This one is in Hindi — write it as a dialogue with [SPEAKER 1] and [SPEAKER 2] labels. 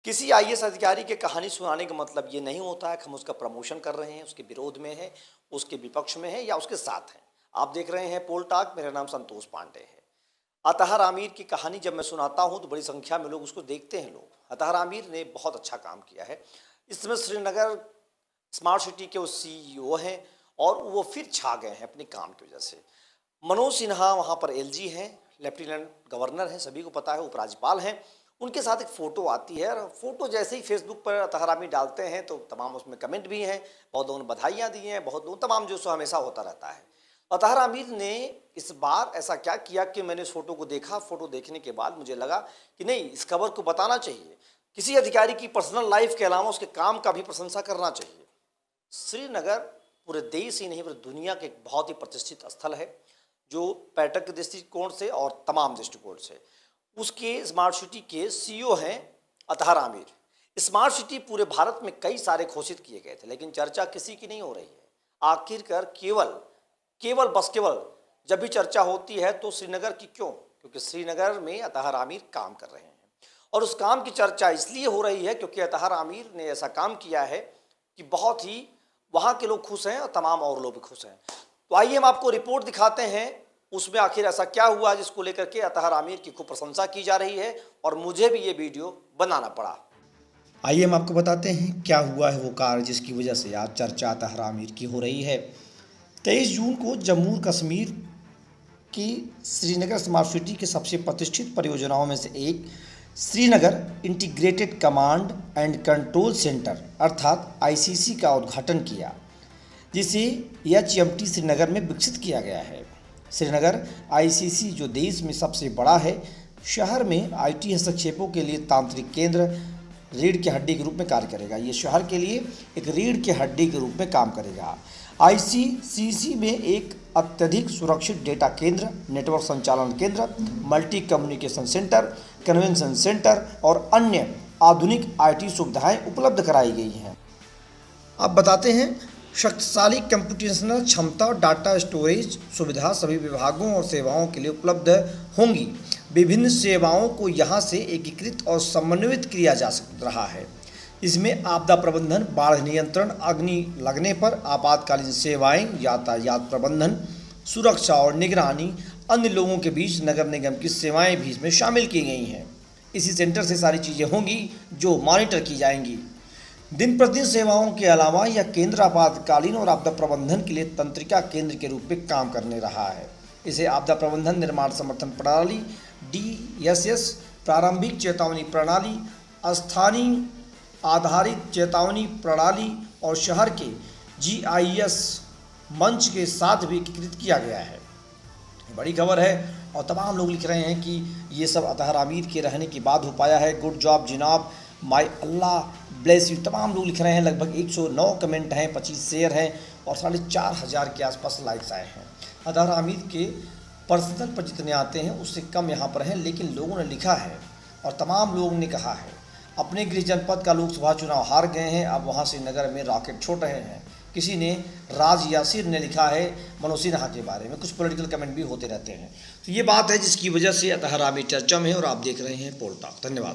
[SPEAKER 1] किसी आईएएस अधिकारी के कहानी सुनाने का मतलब ये नहीं होता है कि हम उसका प्रमोशन कर रहे हैं, उसके विरोध में है, उसके विपक्ष में है या उसके साथ हैं। आप देख रहे हैं पोल टॉक। मेरा नाम संतोष पांडे है। अतहर आमिर की कहानी जब मैं सुनाता हूं तो बड़ी संख्या में लोग उसको देखते हैं। लोग अतहर आमिर ने बहुत अच्छा काम किया है। इस समय श्रीनगर स्मार्ट सिटी के वो CEO हैं और वो फिर छा गए हैं अपने काम की वजह से। मनोज सिन्हा वहाँ पर LG हैं, लेफ्टिनेंट गवर्नर हैं, सभी को पता है, उपराज्यपाल हैं। उनके साथ एक फ़ोटो आती है और फोटो जैसे ही फेसबुक पर अतहर आमिर डालते हैं तो तमाम उसमें कमेंट भी हैं, बहुत लोगों ने बधाइयाँ दी हैं, बहुत लोग तमाम जो सो हमेशा होता रहता है। अतहर आमिर ने इस बार ऐसा क्या किया कि मैंने इस फोटो को देखा। फोटो देखने के बाद मुझे लगा कि नहीं, इस खबर को बताना चाहिए। किसी अधिकारी की पर्सनल लाइफ के अलावा उसके काम का भी प्रशंसा करना चाहिए। श्रीनगर पूरे देश ही नहीं पूरी दुनिया के एक बहुत ही प्रतिष्ठित स्थल है, जो पर्यटक के दृष्टिकोण से और तमाम दृष्टिकोण से। उसके स्मार्ट सिटी के CEO हैं अतहर आमिर। स्मार्ट सिटी पूरे भारत में कई सारे घोषित किए गए थे, लेकिन चर्चा किसी की नहीं हो रही है। आखिरकार केवल जब भी चर्चा होती है तो श्रीनगर की क्यों? क्योंकि श्रीनगर में अतहर आमिर काम कर रहे हैं और उस काम की चर्चा इसलिए हो रही है क्योंकि अतहर आमिर ने ऐसा काम किया है कि बहुत ही वहाँ के लोग खुश हैं और तमाम और लोग भी खुश हैं। तो आइए हम आपको रिपोर्ट दिखाते हैं, उसमें आखिर ऐसा क्या हुआ जिसको लेकर के अतहर आमिर की खूब प्रशंसा की जा रही है और मुझे भी ये वीडियो बनाना पड़ा।
[SPEAKER 2] आइए हम आपको बताते हैं क्या हुआ है वो कार्य जिसकी वजह से आज चर्चा अतहर आमिर की हो रही है। 23 जून को जम्मू कश्मीर की श्रीनगर स्मार्ट सिटी की सबसे प्रतिष्ठित परियोजनाओं में से एक Srinagar integrated command and control centre अर्थात ICC का उद्घाटन किया, जिसे HMT श्रीनगर में विकसित किया गया है। श्रीनगर ICC जो देश में सबसे बड़ा है, शहर में IT हस्तक्षेपों के लिए तांत्रिक केंद्र, रीढ़ की हड्डी के रूप में कार्य करेगा। ये शहर के लिए एक रीढ़ की हड्डी के रूप में काम करेगा। ICC में एक अत्यधिक सुरक्षित डेटा केंद्र, नेटवर्क संचालन केंद्र, multi communication centre, convention centre और अन्य आधुनिक IT सुविधाएं उपलब्ध कराई गई हैं। अब बताते हैं, शक्तिशाली कंप्यूटेशनल क्षमता और डाटा स्टोरेज सुविधा सभी विभागों और सेवाओं के लिए उपलब्ध होंगी। विभिन्न सेवाओं को यहां से एकीकृत और समन्वित किया जा रहा है। इसमें आपदा प्रबंधन, बाढ़ नियंत्रण, अग्नि लगने पर आपातकालीन सेवाएं, यातायात प्रबंधन, सुरक्षा और निगरानी, अन्य लोगों के बीच नगर निगम की सेवाएं भी इसमें शामिल की गई हैं। इसी सेंटर से सारी चीज़ें होंगी जो मॉनिटर की जाएंगी। दिन प्रतिदिन सेवाओं के अलावा यह केंद्र आपातकालीन और आपदा प्रबंधन के लिए तंत्रिका केंद्र के रूप में काम करने रहा है। इसे आपदा प्रबंधन निर्माण समर्थन प्रणाली DSS, प्रारंभिक चेतावनी प्रणाली, स्थानीय आधारित चेतावनी प्रणाली और शहर के GIS मंच के साथ भी एकीकृत किया गया है। बड़ी खबर है और तमाम लोग लिख रहे हैं कि ये सब अतहर आमिर के रहने के बाद हो पाया है। गुड जॉब जिनाब, माय अल्लाह ब्लेस यू, तमाम लोग लिख रहे हैं। लगभग 109 कमेंट हैं, 25 शेयर हैं और 4500 के आसपास लाइक्स आए हैं। अतहर आमिर के पर्सनल पर जितने आते हैं उससे कम यहाँ पर हैं, लेकिन लोगों ने लिखा है और तमाम लोगों ने कहा है। अपने गृह जनपद का लोकसभा चुनाव हार गए हैं, अब वहाँ से नगर में रॉकेट छोड़ रहे हैं। किसी ने राज यासिर ने लिखा है मनोज सिन्हा के बारे में। कुछ पॉलिटिकल कमेंट भी होते रहते हैं। तो ये बात है जिसकी वजह से अतहर आमिर चर्चा में है और आप देख रहे हैं पोल टॉक। धन्यवाद।